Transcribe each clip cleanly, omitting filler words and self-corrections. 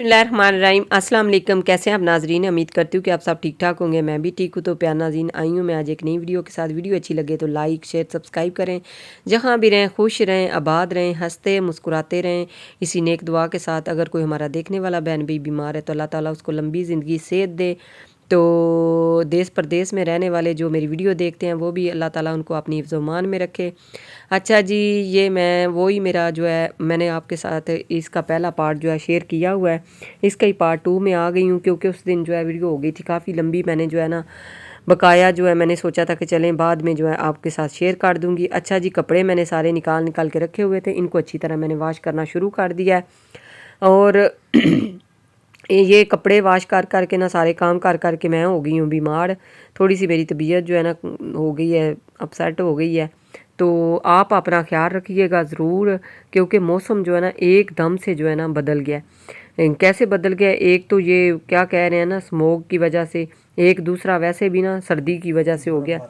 बिस्मिल्लाहिर्रहमानिर्रहीम। अस्सलाम वालेकुम। कैसे हैं आप नाजरीन? उम्मीद करती हूँ कि आप सब ठीक ठाक होंगे। मैं भी ठीक हूँ। तो प्यार नाज़रीन, आई हूँ मैं आज एक नई वीडियो के साथ। वीडियो अच्छी लगे तो लाइक शेयर सब्सक्राइब करें। जहाँ भी रहें खुश रहें, आबाद रहें, हंसते मुस्कुराते रहें। इसी नेक दुआ के साथ अगर कोई हमारा देखने वाला बहन भी बीमार है तो अल्लाह ताला उसको लंबी ज़िंदगी सेहत दे। तो देश प्रदेश में रहने वाले जो मेरी वीडियो देखते हैं वो भी अल्लाह ताला उनको अपनी हिफ्ज़-ओ-मान में रखे। अच्छा जी, ये मैं वही मेरा जो है मैंने आपके साथ इसका पहला पार्ट जो है शेयर किया हुआ है। इसका ही पार्ट 2 में आ गई हूँ क्योंकि उस दिन जो है वीडियो हो गई थी काफ़ी लंबी। मैंने जो है ना बकाया जो है मैंने सोचा था कि चलें बाद में जो है आपके साथ शेयर कर दूँगी। अच्छा जी, कपड़े मैंने सारे निकाल निकाल के रखे हुए थे। इनको अच्छी तरह मैंने वॉश करना शुरू कर दिया है। और ये कपड़े वॉश कर कर के ना सारे काम कर कर के मैं हो गई हूँ बीमार। थोड़ी सी मेरी तबीयत जो है ना हो गई है, अपसेट हो गई है। तो आप अपना ख्याल रखिएगा ज़रूर, क्योंकि मौसम जो है ना एकदम से जो है ना बदल गया है। कैसे बदल गया है? एक तो ये क्या कह रहे हैं ना स्मोक की वजह से, एक दूसरा वैसे भी ना सर्दी की वजह से हो गया,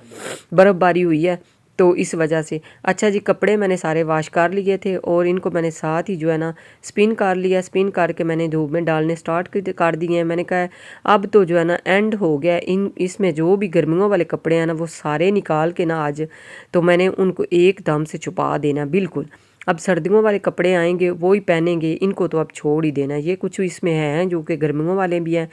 बर्फ़बारी हुई है तो इस वजह से। अच्छा जी, कपड़े मैंने सारे वॉश कर लिए थे और इनको मैंने साथ ही जो है ना स्पिन कर लिया। स्पिन करके मैंने धूप में डालने स्टार्ट कर दिए हैं। मैंने कहा अब तो जो है ना एंड हो गया। इसमें जो भी गर्मियों वाले कपड़े हैं ना वो सारे निकाल के ना आज तो मैंने उनको एकदम से छुपा देना बिल्कुल। अब सर्दियों वाले कपड़े आएंगे वो ही पहनेंगे, इनको तो अब छोड़ ही देना। ये कुछ इसमें है जो कि गर्मियों वाले भी हैं।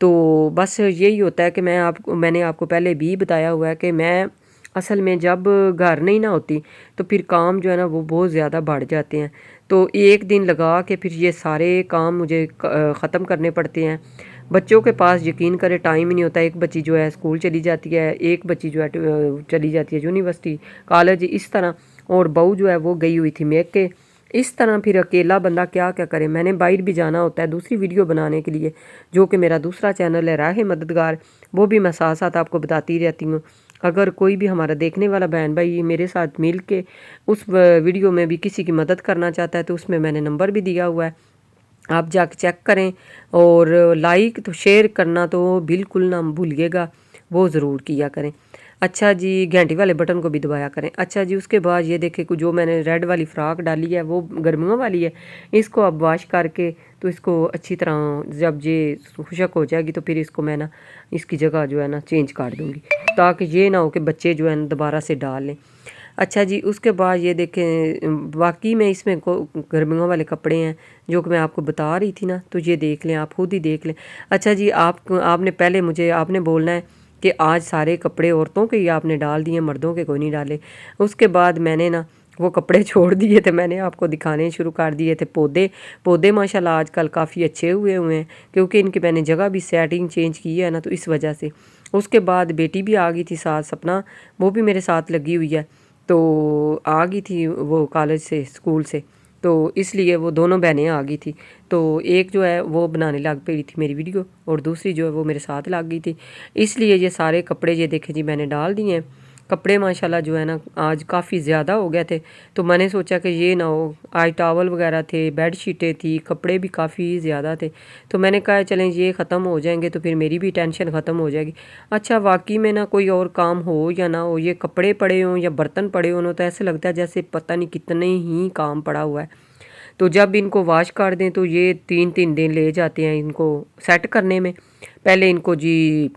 तो बस यही होता है कि मैंने आपको पहले भी बताया हुआ है कि मैं असल में जब घर नहीं ना होती तो फिर काम जो है ना वो बहुत ज़्यादा बढ़ जाते हैं। तो एक दिन लगा के फिर ये सारे काम मुझे ख़त्म करने पड़ते हैं। बच्चों के पास यकीन करें टाइम ही नहीं होता। एक बच्ची जो है स्कूल चली जाती है, एक बच्ची जो है चली जाती है यूनिवर्सिटी कॉलेज इस तरह, और बहू जो है वो गई हुई थी मेके। इस तरह फिर अकेला बंदा क्या क्या करे। मैंने बाहर भी जाना होता है दूसरी वीडियो बनाने के लिए, जो कि मेरा दूसरा चैनल है राह मददगार, वो भी मैं साथ साथ आपको बताती रहती हूँ। अगर कोई भी हमारा देखने वाला बहन भाई मेरे साथ मिल के उस वीडियो में भी किसी की मदद करना चाहता है तो उसमें मैंने नंबर भी दिया हुआ है, आप जाके चेक करें। और लाइक तो शेयर करना तो बिल्कुल ना भूलिएगा, वो ज़रूर किया करें। अच्छा जी, घंटी वाले बटन को भी दबाया करें। अच्छा जी, उसके बाद ये देखें कि जो मैंने रेड वाली फ़्राक डाली है वो गर्मियों वाली है। इसको अब वॉश करके तो इसको अच्छी तरह जब ये खुशक हो जाएगी तो फिर इसको मैं ना इसकी जगह जो है ना चेंज कर दूँगी, ताकि ये ना हो कि बच्चे जो है ना दोबारा से डाल लें। अच्छा जी, उसके बाद ये देखें वाकई में इसमें गर्मियों वाले कपड़े हैं जो कि मैं आपको बता रही थी ना, तो ये देख लें, आप खुद ही देख लें। अच्छा जी, आपने पहले मुझे आपने बोलना है कि आज सारे कपड़े औरतों के ही आपने डाल दिए, मर्दों के कोई नहीं डाले। उसके बाद मैंने ना वो कपड़े छोड़ दिए थे, मैंने आपको दिखाने शुरू कर दिए थे पौधे। पौधे माशाल्लाह आजकल काफ़ी अच्छे हुए हुए हैं क्योंकि इनकी मैंने जगह भी सेटिंग चेंज की है ना, तो इस वजह से। उसके बाद बेटी भी आ गई थी साथ, सपना, वो भी मेरे साथ लगी हुई है। तो आ गई थी वो कॉलेज से स्कूल से, तो इसलिए वो दोनों बहनें आ गई थी। तो एक जो है वो बनाने लग पड़ी थी मेरी वीडियो और दूसरी जो है वो मेरे साथ लग गई थी। इसलिए ये सारे कपड़े ये देखें जी मैंने डाल दिए हैं। कपड़े माशाल्लाह जो है ना आज काफ़ी ज़्यादा हो गए थे, तो मैंने सोचा कि ये ना हो। आज टॉवल वगैरह थे, बेड शीटें थी, कपड़े भी काफ़ी ज़्यादा थे। तो मैंने कहा चलें ये ख़त्म हो जाएंगे तो फिर मेरी भी टेंशन ख़त्म हो जाएगी। अच्छा, वाकई में ना कोई और काम हो या ना हो, ये कपड़े पड़े हों या बर्तन पड़े हों तो ऐसे लगता है जैसे पता नहीं कितने ही काम पड़ा हुआ है। तो जब इनको वॉश कर दें तो ये 3-3 दिन ले जाते हैं इनको सेट करने में। पहले इनको जी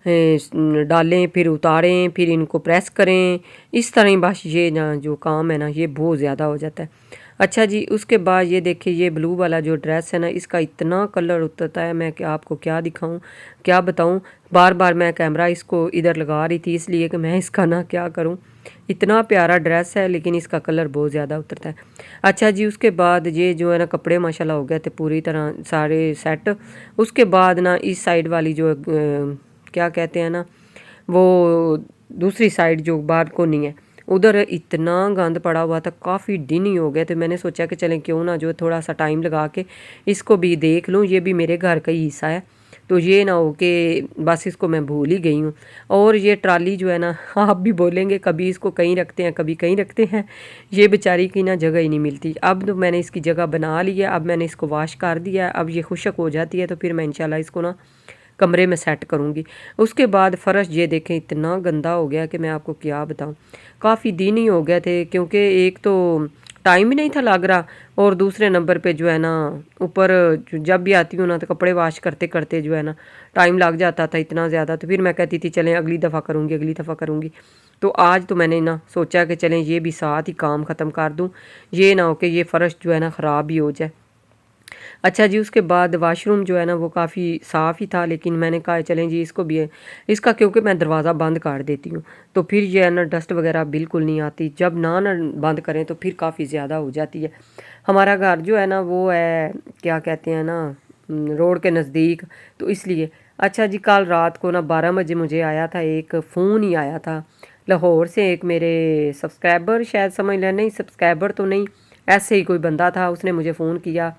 डालें, फिर उतारें, फिर इनको प्रेस करें। इस तरह ही बस ये ना जो काम है ना ये बहुत ज़्यादा हो जाता है। अच्छा जी, उसके बाद ये देखिए ये ब्लू वाला जो ड्रेस है ना इसका इतना कलर उतरता है, मैं क्या आपको क्या दिखाऊं, क्या बताऊं। बार बार मैं कैमरा इसको इधर लगा रही थी इसलिए कि मैं इसका ना क्या करूं। इतना प्यारा ड्रेस है लेकिन इसका कलर बहुत ज़्यादा उतरता है। अच्छा जी, उसके बाद ये जो है ना कपड़े माशाल्लाह हो गए थे पूरी तरह सारे सेट। उसके बाद ना इस साइड वाली जो क्या कहते हैं ना वो दूसरी साइड जो बालकोनी है उधर इतना गंद पड़ा हुआ था, काफ़ी दिन ही हो गए थे। मैंने सोचा कि चलें क्यों ना जो थोड़ा सा टाइम लगा के इसको भी देख लूँ, ये भी मेरे घर का ही हिस्सा है। तो ये ना हो कि बस इसको मैं भूल ही गई हूँ। और ये ट्राली जो है ना आप भी बोलेंगे कभी इसको कहीं रखते हैं कभी कहीं रखते हैं, ये बेचारी की ना जगह ही नहीं मिलती। अब तो मैंने इसकी जगह बना ली है, अब मैंने इसको वॉश कर दिया है। अब ये खुशक हो जाती है तो फिर मैं इंशाल्लाह इसको ना कमरे में सेट करूँगी। उसके बाद फ़र्श ये देखें इतना गंदा हो गया कि मैं आपको क्या बताऊँ। काफ़ी दिन ही हो गए थे क्योंकि एक तो टाइम ही नहीं था लग रहा। और दूसरे नंबर पे जो है ना ऊपर जब भी आती हूँ ना तो कपड़े वॉश करते करते जो है ना टाइम लग जाता था इतना ज़्यादा। तो फिर मैं कहती थी चलें अगली दफ़ा करूँगी, अगली दफ़ा करूँगी। तो आज तो मैंने ना सोचा कि चलें ये भी साथ ही काम ख़त्म कर दूँ, ये ना हो कि ये फ़र्श जो है ना ख़राब ही हो जाए। अच्छा जी, उसके बाद वाशरूम जो है ना वो काफ़ी साफ़ ही था, लेकिन मैंने कहा चलें जी इसको भी है इसका, क्योंकि मैं दरवाज़ा बंद कर देती हूँ तो फिर ये है ना डस्ट वगैरह बिल्कुल नहीं आती। जब ना बंद करें तो फिर काफ़ी ज़्यादा हो जाती है। हमारा घर जो है ना वो है क्या कहते हैं ना रोड के नज़दीक, तो इसलिए। अच्छा जी, कल रात को ना 12 बजे मुझे आया था एक फ़ोन ही आया था लाहौर से, एक मेरे सब्सक्राइबर शायद समझ लें, नहीं सब्सक्राइबर तो नहीं, ऐसे ही कोई बंदा था, उसने मुझे फ़ोन किया।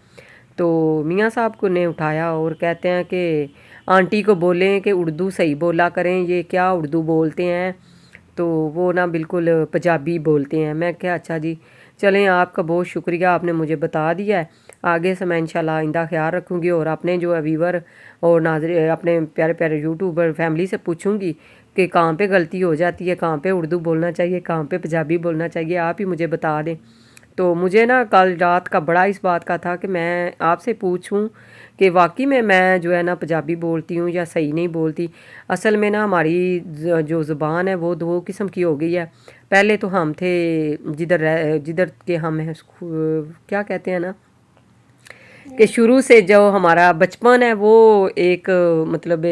तो मियाँ साहब को ने उठाया और कहते हैं कि आंटी को बोलें कि उर्दू सही बोला करें, ये क्या उर्दू बोलते हैं। तो वो ना बिल्कुल पंजाबी बोलते हैं। मैं क्या अच्छा जी, चलें आपका बहुत शुक्रिया, आपने मुझे बता दिया है। आगे से मैं इंशाल्लाह आइंदा ख्याल रखूँगी और अपने जो है व्यूवर और नाज़रीन अपने प्यारे प्यारे यूट्यूबर फैमिली से पूछूँगी कि कहाँ पे गलती हो जाती है, कहाँ पे उर्दू बोलना चाहिए, कहाँ पे पंजाबी बोलना चाहिए, आप ही मुझे बता दें। तो मुझे ना कल रात का बड़ा इस बात का था कि मैं आपसे पूछूं कि वाकई में मैं जो है ना पंजाबी बोलती हूँ या सही नहीं बोलती। असल में ना हमारी जो ज़ुबान है वो दो किस्म की हो गई है। पहले तो हम थे जिधर के हम हैं क्या कहते हैं ना कि शुरू से जो हमारा बचपन है वो एक मतलब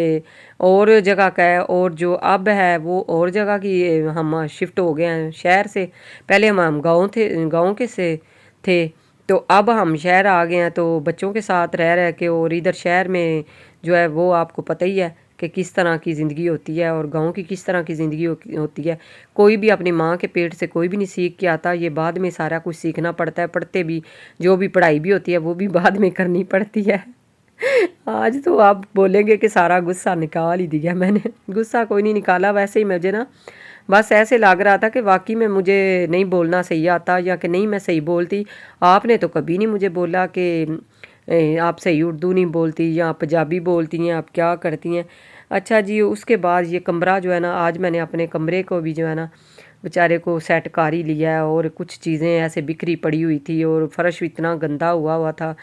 और जगह का है, और जो अब है वो और जगह की हम शिफ्ट हो गए हैं शहर से। पहले हम गाँव के से थे, तो अब हम शहर आ गए हैं। तो बच्चों के साथ रह रह के और इधर शहर में जो है वो आपको पता ही है कि किस तरह की ज़िंदगी होती है और गांव की किस तरह की ज़िंदगी होती है। कोई भी अपनी माँ के पेट से कोई भी नहीं सीख के आता, ये बाद में सारा कुछ सीखना पड़ता है। पढ़ते भी जो भी पढ़ाई भी होती है वो भी बाद में करनी पड़ती है। आज तो आप बोलेंगे कि सारा गुस्सा निकाल ही दिया मैंने। गुस्सा कोई नहीं निकाला, वैसे ही मुझे ना बस ऐसे लग रहा था कि वाकई में मुझे नहीं बोलना सही आता या कि नहीं मैं सही बोलती। आपने तो कभी नहीं मुझे बोला कि आप सही उर्दू नहीं बोलती या पंजाबी बोलती हैं, आप क्या करती हैं। अच्छा जी, उसके बाद ये कमरा जो है ना आज मैंने अपने कमरे को भी जो है ना बेचारे को सेट कर ही लिया है। और कुछ चीज़ें ऐसे बिखरी पड़ी हुई थी और फर्श इतना गंदा हुआ हुआ था,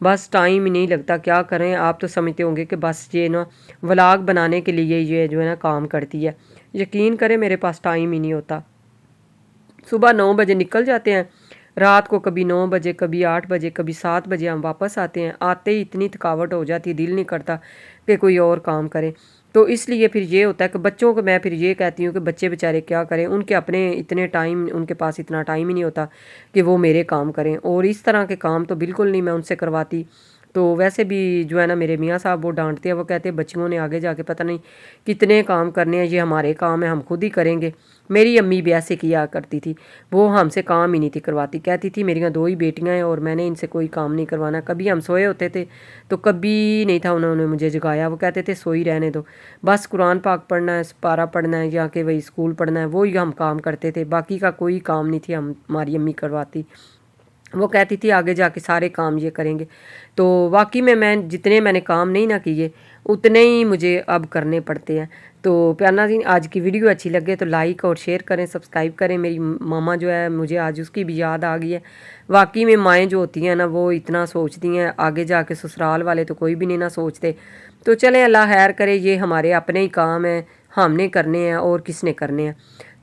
बस टाइम ही नहीं लगता। क्या करें, आप तो समझते होंगे कि बस ये ना व्लॉग बनाने के लिए ये जो है ना काम करती है। यकीन करें मेरे पास टाइम ही नहीं होता। सुबह 9 बजे निकल जाते हैं, रात को कभी 9 बजे, कभी 8 बजे, कभी 7 बजे हम वापस आते हैं। आते ही इतनी थकावट हो जाती है, दिल नहीं करता कि कोई और काम करें। तो इसलिए फिर ये होता है कि बच्चों को मैं फिर ये कहती हूँ कि बच्चे बेचारे क्या करें, उनके अपने इतने टाइम, उनके पास इतना टाइम ही नहीं होता कि वो मेरे काम करें। और इस तरह के काम तो बिल्कुल नहीं मैं उनसे करवाती। तो वैसे भी जो है ना मेरे मियाँ साहब वो डांटते हैं, वो कहते हैं बच्चियों ने आगे जाके पता नहीं कितने काम करने हैं, ये हमारे काम है, हम खुद ही करेंगे। मेरी अम्मी भी ऐसे किया करती थी, वो हमसे काम ही नहीं थी करवाती। कहती थी मेरी 2 ही बेटियां हैं और मैंने इनसे कोई काम नहीं करवाना। कभी हम सोए होते थे तो कभी नहीं था उन्होंने मुझे जगाया। वो कहते थे सोई रहने दो, बस कुरान पाक पढ़ना है, पारा पढ़ना है या कि वही स्कूल पढ़ना है, वो ही हम काम करते थे। बाकी का कोई काम नहीं थी हमारी अम्मी करवाती। वो कहती थी आगे जाके सारे काम ये करेंगे। तो वाकई में मैं जितने मैंने काम नहीं ना किए उतने ही मुझे अब करने पड़ते हैं। तो प्याना जी, आज की वीडियो अच्छी लगे तो लाइक और शेयर करें, सब्सक्राइब करें। मेरी मामा जो है मुझे आज उसकी भी याद आ गई है। वाकई में माएँ जो होती हैं ना वो इतना सोचती हैं, आगे जाके ससुराल वाले तो कोई भी नहीं ना सोचते। तो चलें अल्लाह खैर करे, ये हमारे अपने ही काम हैं, हमने करने हैं और किसने करने हैं।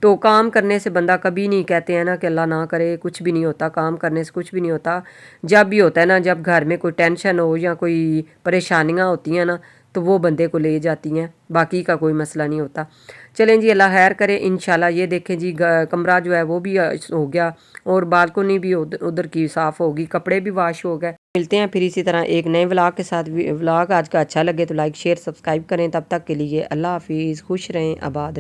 तो काम करने से बंदा कभी नहीं कहते हैं ना कि अल्लाह ना करे, कुछ भी नहीं होता। काम करने से कुछ भी नहीं होता। जब भी होता है ना, जब घर में कोई टेंशन हो या कोई परेशानियां होती हैं ना तो वो बंदे को ले जाती हैं, बाकी का कोई मसला नहीं होता। चलें जी, अल्लाह खैर करे इंशाल्लाह। ये देखें जी कमरा जो है वो भी हो गया और बालकनी भी उधर की साफ़ होगी, कपड़े भी वॉश हो गए। मिलते हैं फिर इसी तरह एक नए व्लॉग के साथ। व्लॉग आज का अच्छा लगे तो लाइक शेयर सब्सक्राइब करें। तब तक के लिए अल्लाह हाफिज़, खुश रहें, आबाद।